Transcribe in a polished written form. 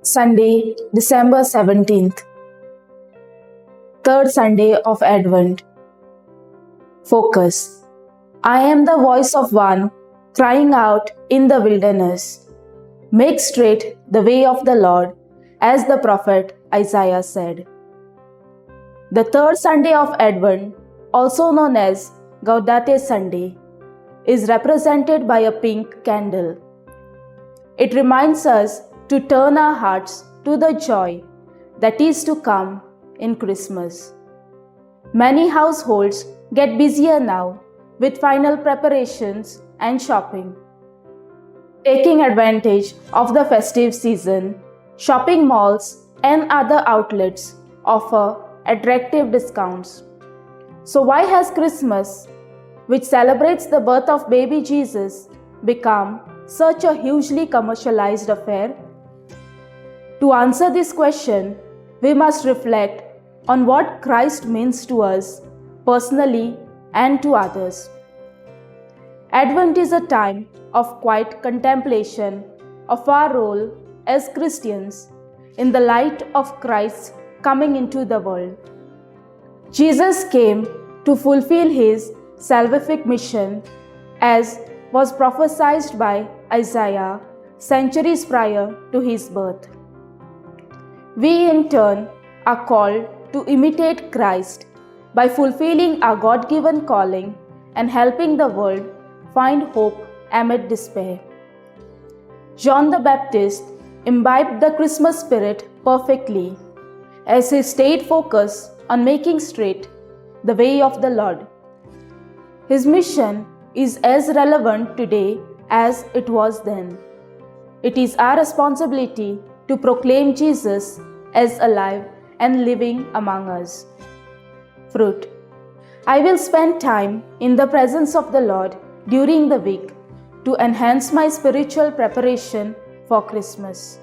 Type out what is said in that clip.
Sunday, December 17th, third Sunday of Advent. Focus. I am the voice of one crying out in the wilderness. Make straight the way of the Lord, as the prophet Isaiah said. The third Sunday of Advent, also known as Gaudete Sunday, is represented by a pink candle. It reminds us to turn our hearts to the joy that is to come in Christmas. Many households get busier now with final preparations and shopping. Taking advantage of the festive season, shopping malls and other outlets offer attractive discounts. So why has Christmas, which celebrates the birth of baby Jesus, become such a hugely commercialized affair? To answer this question, we must reflect on what Christ means to us personally and to others. Advent is a time of quiet contemplation of our role as Christians in the light of Christ's coming into the world. Jesus came to fulfill his salvific mission as was prophesied by Isaiah centuries prior to his birth. We in turn are called to imitate Christ by fulfilling our God-given calling and helping the world find hope amid despair. John the Baptist imbibed the Christmas spirit perfectly as he stayed focused on making straight the way of the Lord. His mission is as relevant today as it was then. It is our responsibility to proclaim Jesus as alive and living among us. Fruit. I will spend time in the presence of the Lord during the week to enhance my spiritual preparation for Christmas.